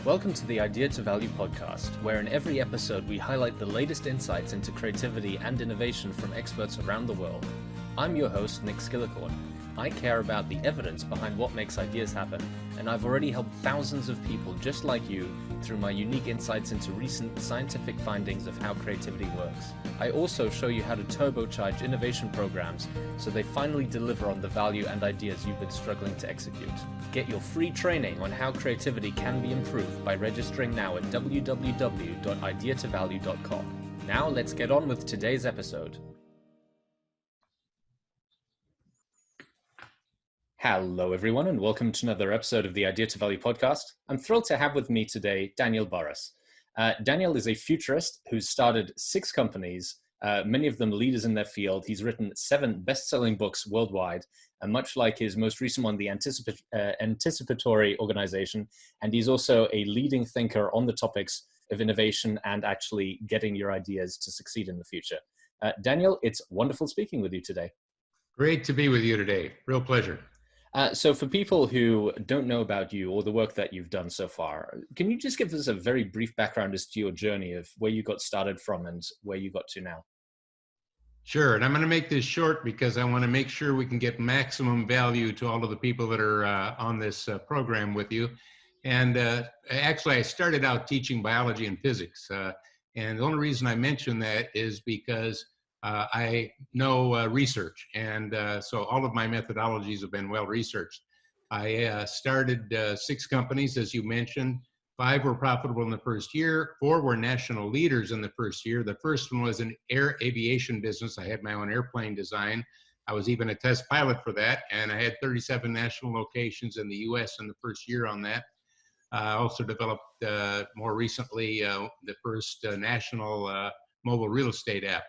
Welcome to the Idea to Value podcast, where in every episode we highlight the latest insights into creativity and innovation from experts around the world. I'm your host, Nick Skillicorn. I care about the evidence behind what makes ideas happen, and I've already helped thousands of people just like you through my unique insights into recent scientific findings of how creativity works. I also show you how to turbocharge innovation programs so they finally deliver on the value and ideas you've been struggling to execute. Get your free training on how creativity can be improved by registering now at www.ideatovalue.com. Now let's get on with today's episode. Hello everyone, and welcome to another episode of the Idea to Value podcast. I'm thrilled to have with me today Daniel Burrus. Daniel is a futurist who's started 6 companies, many of them leaders in their field. He's written 7 best-selling books worldwide, and much like his most recent one, the Anticipatory Organisation, and he's also a leading thinker on the topics of innovation and actually getting your ideas to succeed in the future. Daniel, it's wonderful speaking with you today. Great to be with you today. Real pleasure. So for people who don't know about you or the work that you've done so far, can you just give us a very brief background as to your journey of where you got started from and where you got to now? Sure, and I'm going to make this short because I want to make sure we can get maximum value to all of the people that are on this program with you. And actually, I started out teaching biology and physics. And the only reason I mention that is because I know research, and so all of my methodologies have been well researched. I started 6 companies, as you mentioned. 5 were profitable in the first year. 4 were national leaders in the first year. The first one was an aviation business. I had my own airplane design. I was even a test pilot for that, and I had 37 national locations in the US in the first year on that. I also developed more recently the first national mobile real estate app.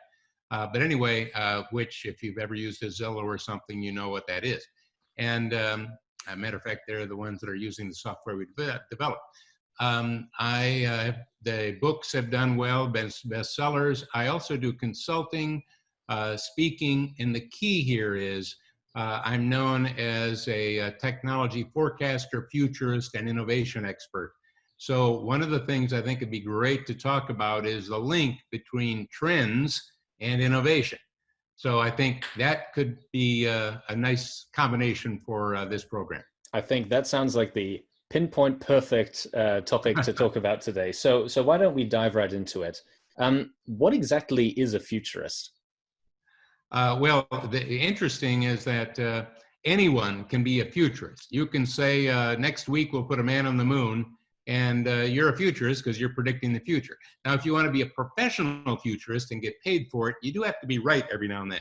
But anyway, which if you've ever used a Zillow or something, you know what that is. And as a matter of fact, they're the ones that are using the software we developed. The books have done well, bestsellers. I also do consulting, speaking, and the key here is I'm known as a technology forecaster, futurist, and innovation expert. So one of the things I think would be great to talk about is the link between trends and innovation. So I think that could be a nice combination for this program. I think that sounds like the pinpoint perfect topic to talk about today. So why don't we dive right into it? What exactly is a futurist? Well, the interesting is that anyone can be a futurist. You can say next week we'll put a man on the moon, and you're a futurist because you're predicting the future. Now, if you want to be a professional futurist and get paid for it, you do have to be right every now and then.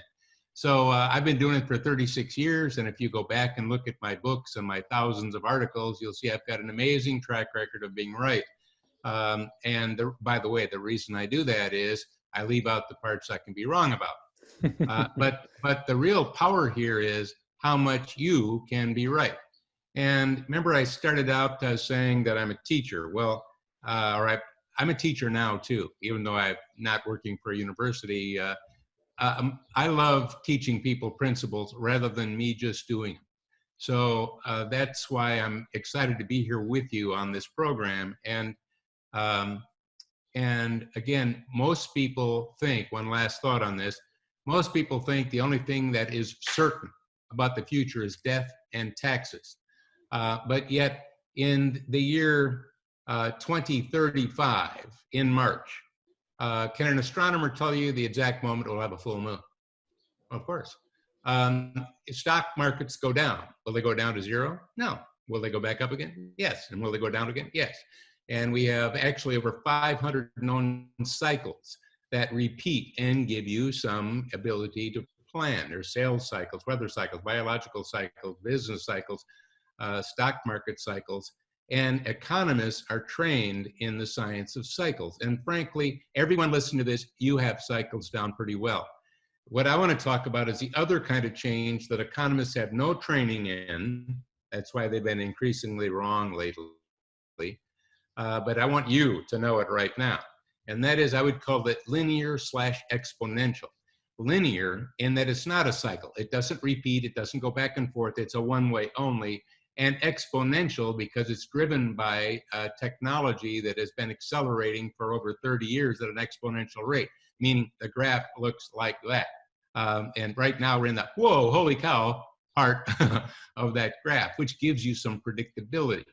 So I've been doing it for 36 years, and if you go back and look at my books and my thousands of articles, you'll see I've got an amazing track record of being right. By the way, the reason I do that is I leave out the parts I can be wrong about. But the real power here is how much you can be right. And remember, I started out saying that I'm a teacher. Well, I'm a teacher now too, even though I'm not working for a university. I love teaching people principles rather than me just doing them. So that's why I'm excited to be here with you on this program. And again, most people think, one last thought on this, most people think the only thing that is certain about the future is death and taxes. But yet in the year 2035, in March, can an astronomer tell you the exact moment we'll have a full moon? Of course. If stock markets go down, will they go down to 0? No. Will they go back up again? Yes. And will they go down again? Yes. And we have actually over 500 known cycles that repeat and give you some ability to plan. There's sales cycles, weather cycles, biological cycles, business cycles, stock market cycles. And economists are trained in the science of cycles. And frankly, everyone listening to this, you have cycles down pretty well. What I want to talk about is the other kind of change that economists have no training in. That's why they've been increasingly wrong lately. But I want you to know it right now. And that is, I would call it linear/exponential. Linear in that it's not a cycle. It doesn't repeat. It doesn't go back and forth. It's a one-way only. and exponential because it's driven by technology that has been accelerating for over 30 years at an exponential rate, meaning the graph looks like that. And right now we're in the, whoa, holy cow part of that graph, which gives you some predictability.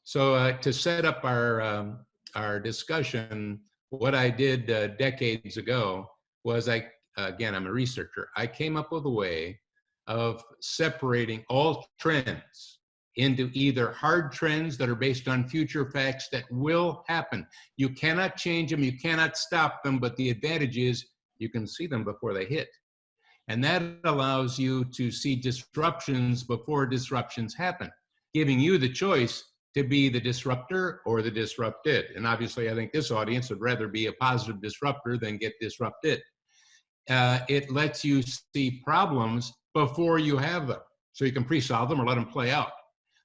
So to set up our discussion, what I did decades ago was again, I'm a researcher. I came up with a way of separating all trends into either hard trends that are based on future facts that will happen. You cannot change them, you cannot stop them, but the advantage is you can see them before they hit. And that allows you to see disruptions before disruptions happen, giving you the choice to be the disruptor or the disrupted. And obviously, I think this audience would rather be a positive disruptor than get disrupted. It lets you see problems before you have them, so you can pre-solve them or let them play out.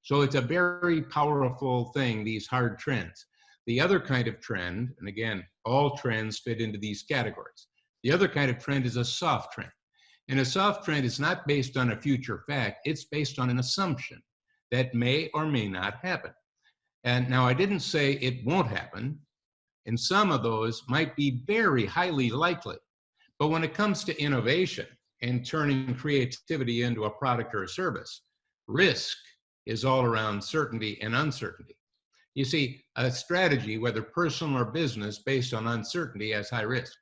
So it's a very powerful thing, these hard trends. The other kind of trend, and again, all trends fit into these categories. The other kind of trend is a soft trend. And a soft trend is not based on a future fact, it's based on an assumption that may or may not happen. And now I didn't say it won't happen, and some of those might be very highly likely. But when it comes to innovation and turning creativity into a product or a service, risk is all around certainty and uncertainty. You see, a strategy, whether personal or business, based on uncertainty has high risk.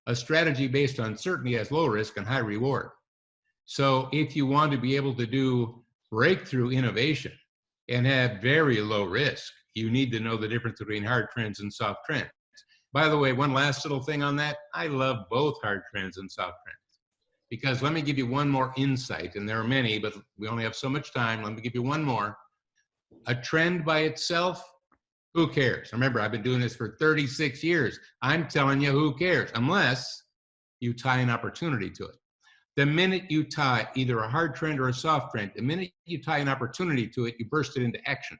A strategy based on certainty has low risk and high reward. So if you want to be able to do breakthrough innovation and have very low risk, you need to know the difference between hard trends and soft trends. By the way, one last little thing on that. I love both hard trends and soft trends. Because let me give you one more insight, and there are many, but we only have so much time. Let me give you one more. A trend by itself, who cares? Remember, I've been doing this for 36 years. I'm telling you, who cares? Unless you tie an opportunity to it. The minute you tie either a hard trend or a soft trend, the minute you tie an opportunity to it, you burst it into action.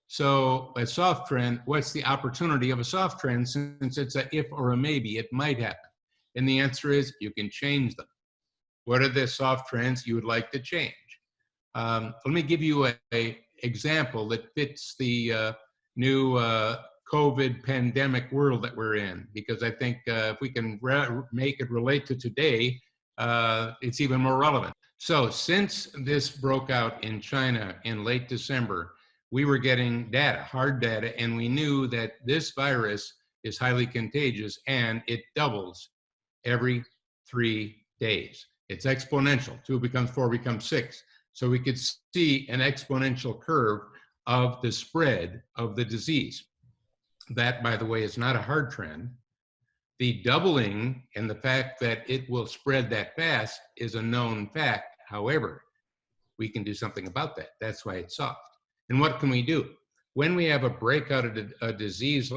So a soft trend, what's the opportunity of a soft trend since it's a if or a maybe, it might happen? And the answer is you can change them. What are the soft trends you would like to change? Let me give you an example that fits the new COVID pandemic world that we're in, because I think if we can make it relate to today, it's even more relevant. So since this broke out in China in late December, we were getting data, hard data, and we knew that this virus is highly contagious and it doubles every 3 days. It's exponential. 2 becomes 4 becomes 6. So we could see an exponential curve of the spread of the disease. That, by the way, is not a hard trend. The doubling and the fact that it will spread that fast is a known fact. However, we can do something about that. That's why it's soft. And what can we do? When we have a breakout of a disease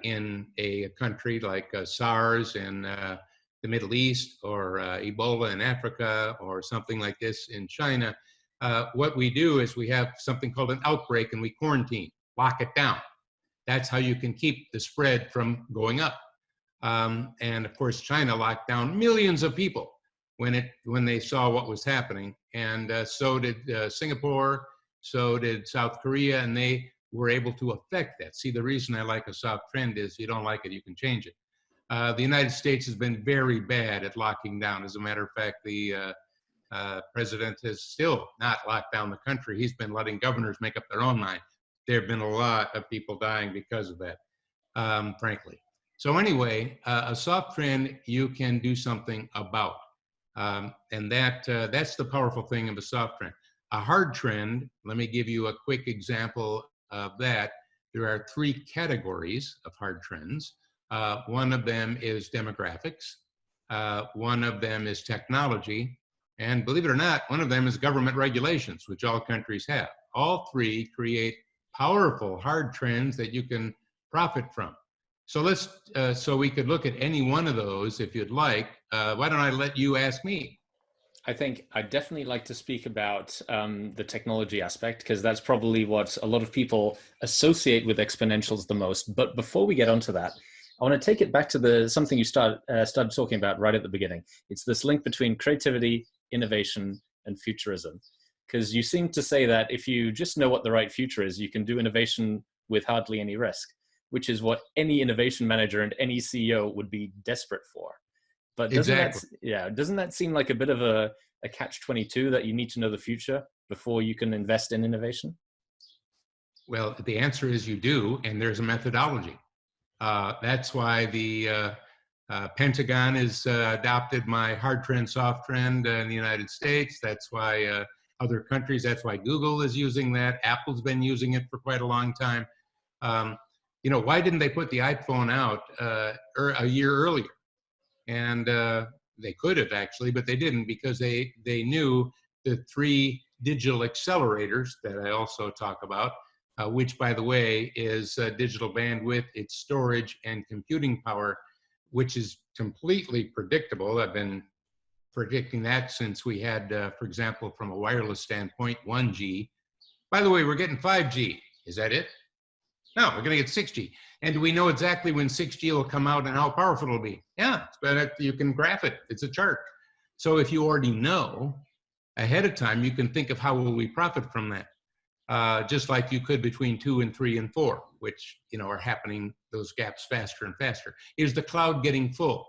in a country like SARS in the Middle East, or Ebola in Africa, or something like this in China, what we do is we have something called an outbreak and we quarantine, lock it down. That's how you can keep the spread from going up. And of course, China locked down millions of people when they saw what was happening. And so did Singapore, so did South Korea, and they were able to affect that. See, the reason I like a soft trend is you don't like it, you can change it. The United States has been very bad at locking down. As a matter of fact, the president has still not locked down the country. He's been letting governors make up their own mind. There have been a lot of people dying because of that, frankly. So anyway, a soft trend you can do something about. And that's the powerful thing of a soft trend. A hard trend, let me give you a quick example of that. There are 3 categories of hard trends. One of them is demographics. One of them is technology. And believe it or not, one of them is government regulations, which all countries have. All 3 create powerful hard trends that you can profit from. So so we could look at any one of those if you'd like. Why don't I let you ask me? I think I'd definitely like to speak about the technology aspect, because that's probably what a lot of people associate with exponentials the most. But before we get onto that, I want to take it back to something you started talking about right at the beginning. It's this link between creativity, innovation, and futurism. Because you seem to say that if you just know what the right future is, you can do innovation with hardly any risk, which is what any innovation manager and any CEO would be desperate for. But Exactly. doesn't that seem like a bit of a catch-22 that you need to know the future before you can invest in innovation? Well, the answer is you do, and there's a methodology. That's why the Pentagon has adopted my hard trend, soft trend in the United States. That's why other countries, that's why Google is using that. Apple's been using it for quite a long time. You know, why didn't they put the iPhone out a year earlier? And they could have actually, but they didn't, because they knew the 3 digital accelerators that I also talk about, which, by the way, is digital bandwidth, its storage, and computing power, which is completely predictable. I've been predicting that since we had, for example, from a wireless standpoint, 1G. By the way, we're getting 5G. Is that it? No, we're going to get 6G. And do we know exactly when 6G will come out and how powerful it'll be? Yeah, but you can graph it. It's a chart. So if you already know ahead of time, you can think of how will we profit from that. Just like you could between 2 and 3 and 4, which, you know, are happening, those gaps faster and faster. Is the cloud getting full?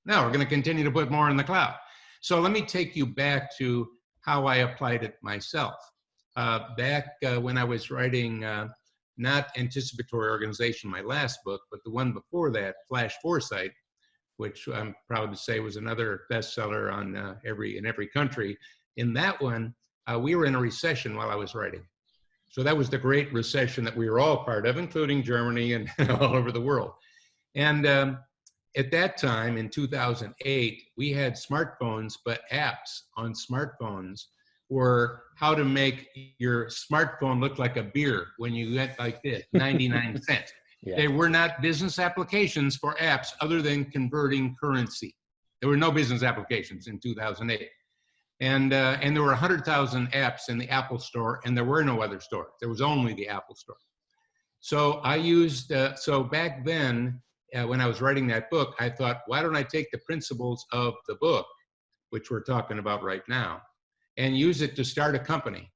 No, we're going to continue to put more in the cloud. So let me take you back to how I applied it myself. Back when I was writing not Anticipatory Organization, my last book, but the one before that, Flash Foresight, which I'm proud to say was another bestseller on in every country. In that one, we were in a recession while I was writing. So that was the Great Recession that we were all part of, including Germany and all over the world. And at that time, in 2008, we had smartphones, but apps on smartphones were how to make your smartphone look like a beer when you went like this, 99 cents. Yeah. They were not business applications for apps other than converting currency. There were no business applications in 2008. And there were 100,000 apps in the Apple Store, and there were no other stores. There was only the Apple Store. So I used, so back then, when I was writing that book, I thought, why don't I take the principles of the book, which we're talking about right now, and use it to start a company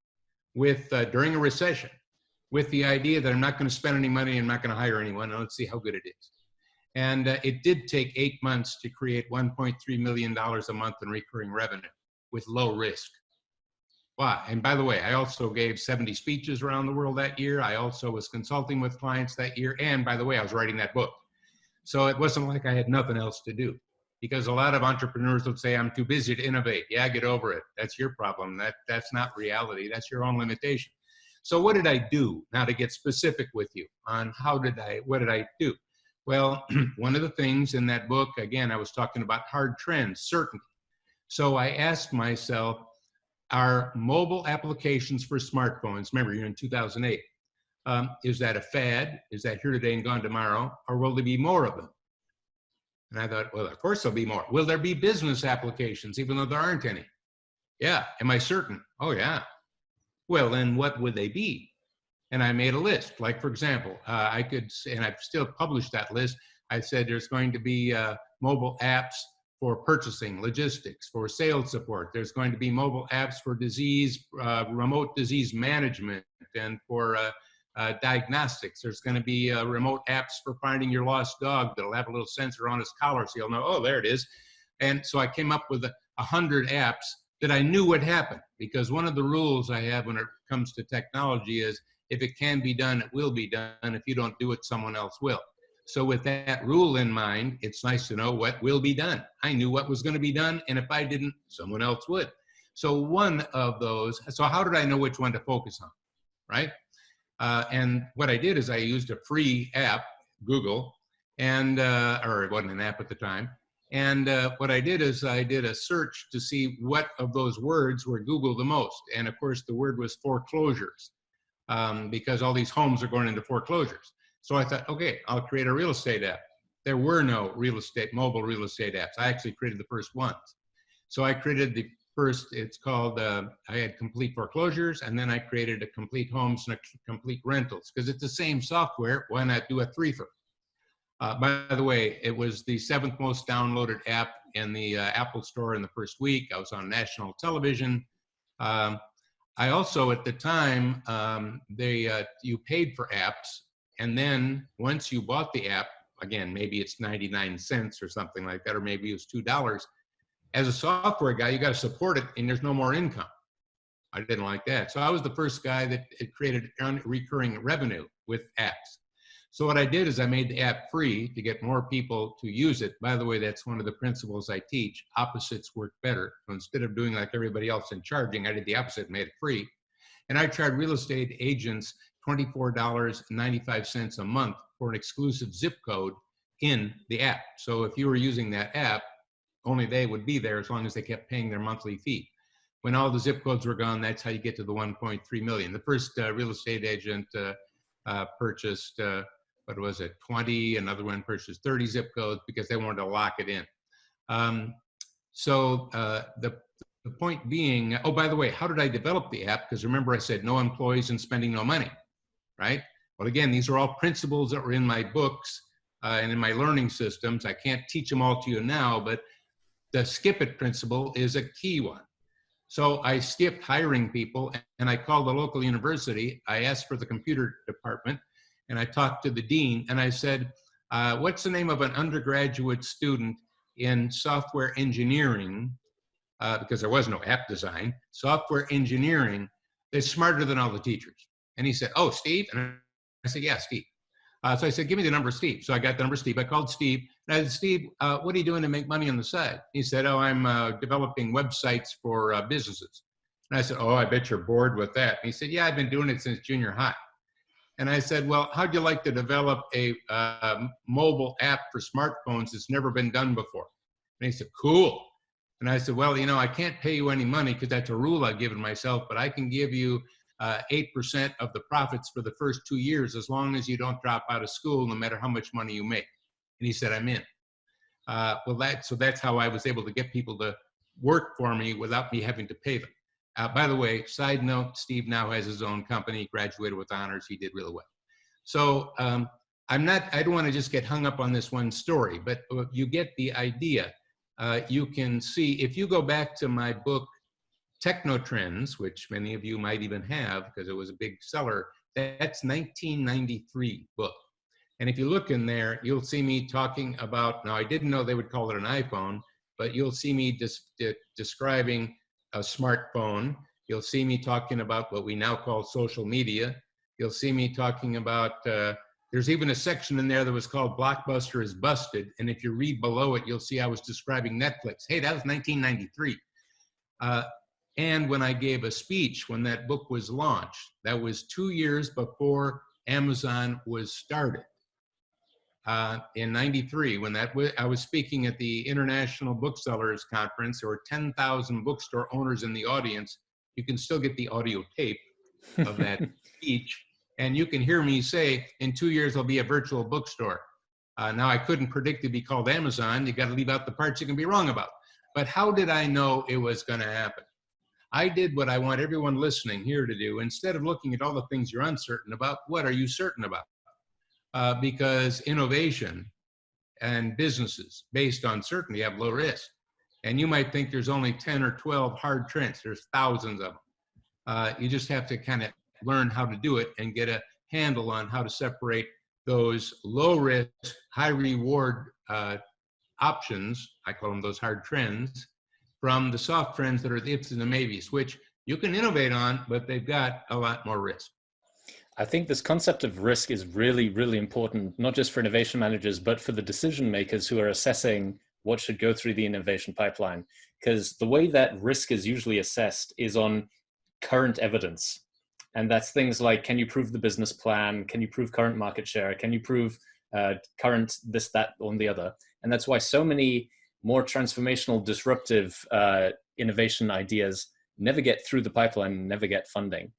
with during a recession, with the idea that I'm not going to spend any money, I'm not going to hire anyone, and let's see how good it is. And it did take 8 months to create $1.3 million a month in recurring revenue with low risk. Wow. And by the way, I also gave 70 speeches around the world that year. I also was consulting with clients that year. And by the way, I was writing that book. So it wasn't like I had nothing else to do, because a lot of entrepreneurs would say, I'm too busy to innovate. Yeah, get over it. That's your problem. That's not reality. That's your own limitation. So what did I do? Now, to get specific with you on what did I do? Well, one of the things in that book, again, I was talking about hard trends, certainty. So I asked myself, are mobile applications for smartphones, remember you're in 2008, is that a fad? Is that here today and gone tomorrow? Or will there be more of them? And I thought, well, of course there'll be more. Will there be business applications, even though there aren't any? Yeah. Am I certain? Oh, yeah. Well, then what would they be? And I made a list. Like, for example, I could, and I've still published that list. I said there's going to be mobile apps for purchasing, logistics, for sales support. There's going to be mobile apps for remote disease management, and for diagnostics. There's going to be remote apps for finding your lost dog that'll have a little sensor on its collar so you'll know, oh, there it is. And so I came up with 100 apps that I knew would happen, because one of the rules I have when it comes to technology is if it can be done, it will be done. If you don't do it, someone else will. So with that rule in mind, it's nice to know what will be done. I knew what was going to be done, and if I didn't, someone else would. So one of those, so how did I know which one to focus on, right? And what I did is I used a free app, Google, and, or it wasn't an app at the time. And what I did is I did a search to see what of those words were Googled the most. And of course, the word was foreclosures, because all these homes are going into foreclosures. So I thought, okay, I'll create a real estate app. There were no mobile real estate apps. I actually created the first ones. So I created the first, it's called, I had complete foreclosures, and then I created a complete homes and a complete rentals, because it's the same software. Why not do a threefer? By the way, it was the 7th most downloaded app in the Apple Store in the first week. I was on national television. I also, at the time, you paid for apps, and then once you bought the app, again, maybe it's 99 cents or something like that, or maybe it was $2. As a software guy, you got to support it, and there's no more income. I didn't like that. So I was the first guy that created recurring revenue with apps. So what I did is I made the app free to get more people to use it. By the way, that's one of the principles I teach. Opposites work better. So instead of doing like everybody else and charging, I did the opposite and made it free. And I charged real estate agents $24.95 a month for an exclusive zip code in the app. So if you were using that app, only they would be there as long as they kept paying their monthly fee. When all the zip codes were gone, that's how you get to the 1.3 million. The first real estate agent purchased, 20, another one purchased 30 zip codes because they wanted to lock it in. The point being, oh, by the way, how did I develop the app? Because remember I said no employees and spending no money, right? Well, again, these are all principles that were in my books and in my learning systems. I can't teach them all to you now, but the skip it principle is a key one. So I skipped hiring people, and I called the local university. I asked for the computer department, and I talked to the dean, and I said, what's the name of an undergraduate student in software engineering, because there was no app design, software engineering, that's smarter than all the teachers? And he said, oh, Steve? And I said, yeah, Steve. So I said, give me the number of Steve. So I got the number of Steve. I called Steve, and I said, Steve, what are you doing to make money on the side? He said, oh, I'm developing websites for businesses. And I said, oh, I bet you're bored with that. And he said, yeah, I've been doing it since junior high. And I said, well, how'd you like to develop a mobile app for smartphones that's never been done before? And he said, cool. And I said, well, you know, I can't pay you any money because that's a rule I've given myself, but I can give you 8% of the profits for the first 2 years as long as you don't drop out of school, no matter how much money you make. And he said, I'm in. So that's how I was able to get people to work for me without me having to pay them. By the way, side note, Steve now has his own company, graduated with honors. He did really well. So I don't want to just get hung up on this one story, but you get the idea. You can see, if you go back to my book, Techno Trends, which many of you might even have because it was a big seller, that's 1993 book. And if you look in there, you'll see me talking about, now I didn't know they would call it an iPhone, but you'll see me describing a smartphone. You'll see me talking about what we now call social media. You'll see me talking about, there's even a section in there that was called Blockbuster is Busted. And if you read below it, you'll see I was describing Netflix. Hey, that was 1993. And when I gave a speech when that book was launched, that was 2 years before Amazon was started. In 93, when I was speaking at the International Booksellers Conference, there were 10,000 bookstore owners in the audience. You can still get the audio tape of that speech. And you can hear me say, in 2 years, there'll be a virtual bookstore. Now, I couldn't predict it'd be called Amazon. You got to leave out the parts you can be wrong about. But how did I know it was going to happen? I did what I want everyone listening here to do. Instead of looking at all the things you're uncertain about, what are you certain about? Because innovation and businesses based on certainty have low risk. And you might think there's only 10 or 12 hard trends. There's thousands of them. You just have to kind of learn how to do it and get a handle on how to separate those low risk, high reward options, I call them those hard trends, from the soft trends that are the ifs and the maybes, which you can innovate on, but they've got a lot more risk. I think this concept of risk is really, really important, not just for innovation managers, but for the decision makers who are assessing what should go through the innovation pipeline. Because the way that risk is usually assessed is on current evidence. And that's things like, can you prove the business plan? Can you prove current market share? Can you prove current this, that, or the other? And that's why so many more transformational, disruptive innovation ideas never get through the pipeline, never get funding.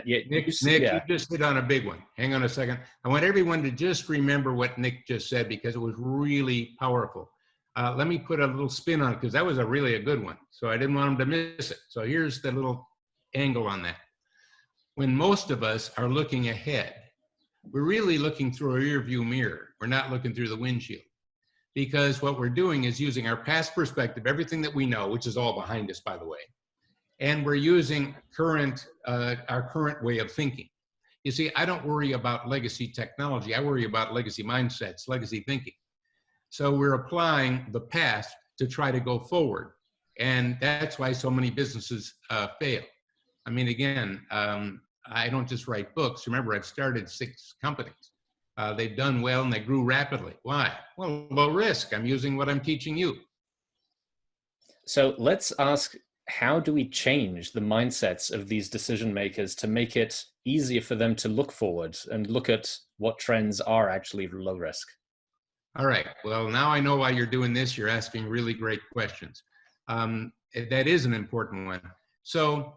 Nick, you just hit on a big one. Hang on a second. I want everyone to just remember what Nick just said because it was really powerful. Let me put a little spin on it because that was really a good one. So I didn't want them to miss it. So here's the little angle on that. When most of us are looking ahead, we're really looking through a rear view mirror. We're not looking through the windshield. Because what we're doing is using our past perspective, everything that we know, which is all behind us, by the way, And we're using our current way of thinking. You see, I don't worry about legacy technology. I worry about legacy mindsets, legacy thinking. So we're applying the past to try to go forward. And that's why so many businesses fail. I mean, again, I don't just write books. Remember, I've started 6 companies. They've done well and they grew rapidly. Why? Well, low risk. I'm using what I'm teaching you. So let's ask, how do we change the mindsets of these decision makers to make it easier for them to look forward and look at what trends are actually low risk? All right. Well, now I know why you're doing this. You're asking really great questions. That is an important one. So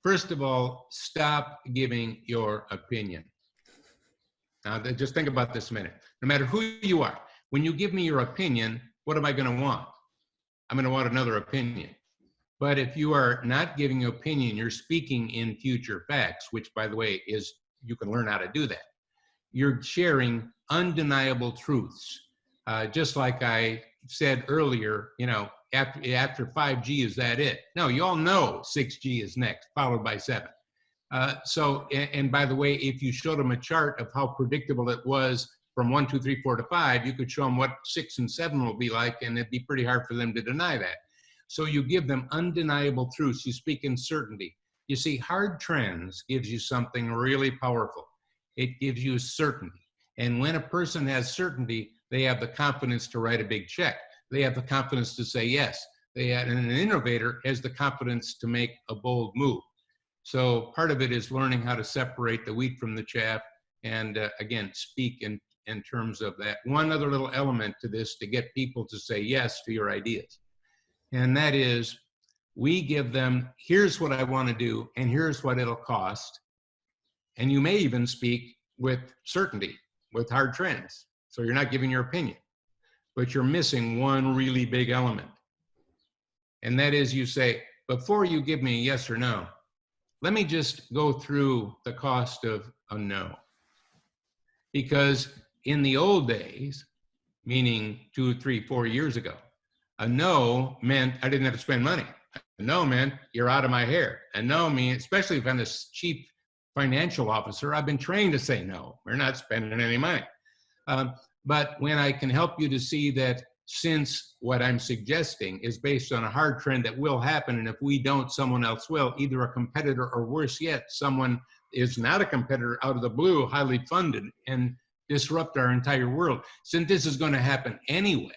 first of all, stop giving your opinion. Now, just think about this a minute. No matter who you are, when you give me your opinion, what am I going to want? I'm going to want another opinion. But if you are not giving your opinion, you're speaking in future facts, which, by the way, is you can learn how to do that. You're sharing undeniable truths. Just like I said earlier, you know, after 5G, is that it? No, you all know 6G is next, followed by 7. And by the way, if you showed them a chart of how predictable it was from 1, 2, 3, 4 to 5, you could show them what 6 and 7 will be like, and it'd be pretty hard for them to deny that. So you give them undeniable truths. You speak in certainty. You see, hard trends gives you something really powerful. It gives you certainty. And when a person has certainty, they have the confidence to write a big check. They have the confidence to say yes. And an innovator has the confidence to make a bold move. So part of it is learning how to separate the wheat from the chaff and, again, speak in terms of that. One other little element to this to get people to say yes to your ideas. And that is, we give them, here's what I want to do, and here's what it'll cost. And you may even speak with certainty, with hard trends. So you're not giving your opinion, but you're missing one really big element. And that is, you say, before you give me a yes or no, let me just go through the cost of a no. Because in the old days, meaning 2, 3, 4 years ago, a no meant I didn't have to spend money. A no meant you're out of my hair. A no means, especially if I'm the chief financial officer, I've been trained to say no. We're not spending any money. But when I can help you to see that, since what I'm suggesting is based on a hard trend that will happen, and if we don't, someone else will, either a competitor or worse yet, someone is not a competitor out of the blue, highly funded, and disrupt our entire world. Since this is going to happen anyway,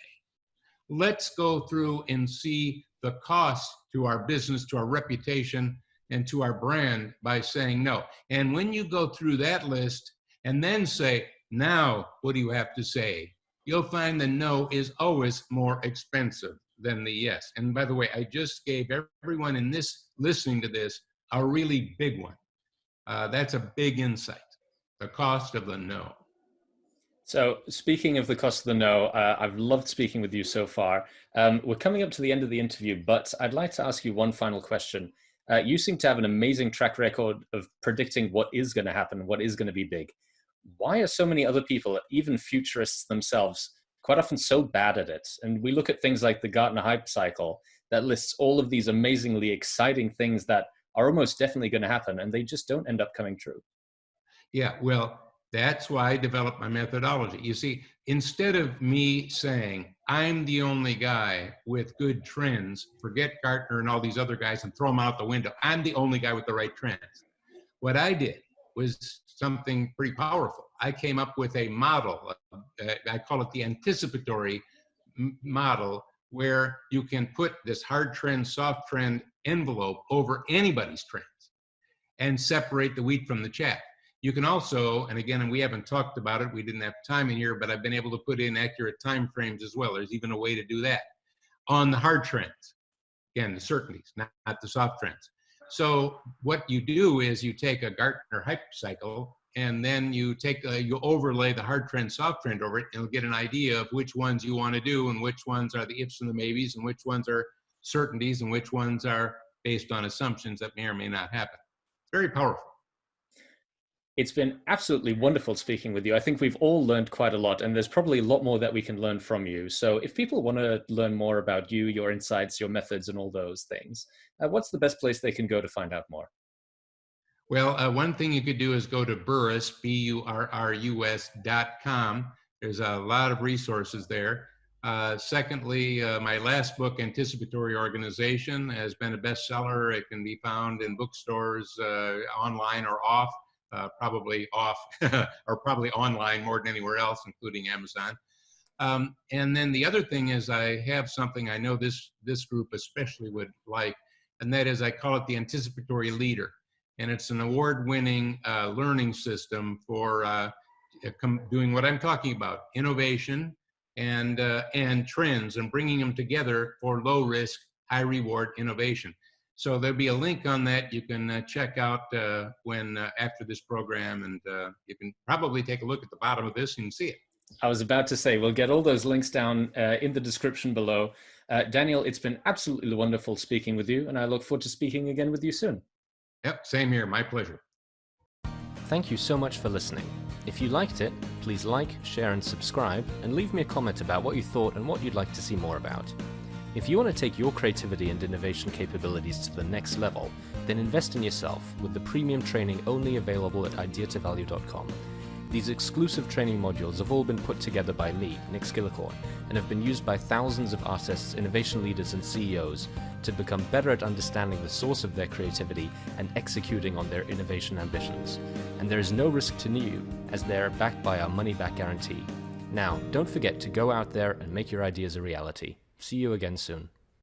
let's go through and see the cost to our business, to our reputation, and to our brand by saying no. And when you go through that list and then say, now, what do you have to say? You'll find the no is always more expensive than the yes. And by the way, I just gave everyone in this listening to this a really big one. That's a big insight, the cost of the no. So speaking of the cost of the no, I've loved speaking with you so far. We're coming up to the end of the interview, but I'd like to ask you one final question. You seem to have an amazing track record of predicting what is going to happen, what is going to be big. Why are so many other people, even futurists themselves, quite often so bad at it? And we look at things like the Gartner hype cycle that lists all of these amazingly exciting things that are almost definitely going to happen, and they just don't end up coming true. Yeah, well, that's why I developed my methodology. You see, instead of me saying, I'm the only guy with good trends, forget Gartner and all these other guys and throw them out the window. I'm the only guy with the right trends. What I did was something pretty powerful. I came up with a model, I call it the anticipatory model, where you can put this hard trend, soft trend envelope over anybody's trends and separate the wheat from the chaff. You can also, and again, and we haven't talked about it, we didn't have time in here, but I've been able to put in accurate time frames as well. There's even a way to do that on the hard trends. Again, the certainties, not the soft trends. So what you do is you take a Gartner hype cycle, and then you take you overlay the hard trend, soft trend over it, and you'll get an idea of which ones you want to do, and which ones are the ifs and the maybes, and which ones are certainties, and which ones are based on assumptions that may or may not happen. Very powerful. It's been absolutely wonderful speaking with you. I think we've all learned quite a lot, and there's probably a lot more that we can learn from you. So if people want to learn more about you, your insights, your methods, and all those things, what's the best place they can go to find out more? Well, one thing you could do is go to Burrus, BURRUS.com. There's a lot of resources there. Secondly, my last book, Anticipatory Organization, has been a bestseller. It can be found in bookstores, online or off, probably off, or probably online more than anywhere else, including Amazon. And then the other thing is I have something I know this group especially would like, and that is I call it the Anticipatory Leader. And it's an award-winning learning system for doing what I'm talking about, innovation and trends, and bringing them together for low-risk, high-reward innovation. So there'll be a link on that you can check out when after this program, and you can probably take a look at the bottom of this and see it. I was about to say, we'll get all those links down in the description below. Daniel, it's been absolutely wonderful speaking with you, and I look forward to speaking again with you soon. Yep, same here. My pleasure. Thank you so much for listening. If you liked it, please like, share, and subscribe, and leave me a comment about what you thought and what you'd like to see more about. If you want to take your creativity and innovation capabilities to the next level, then invest in yourself with the premium training only available at ideatovalue.com. These exclusive training modules have all been put together by me, Nick Skillicorn, and have been used by thousands of artists, innovation leaders, and CEOs to become better at understanding the source of their creativity and executing on their innovation ambitions. And there is no risk to you, as they are backed by our money-back guarantee. Now, don't forget to go out there and make your ideas a reality. See you again soon.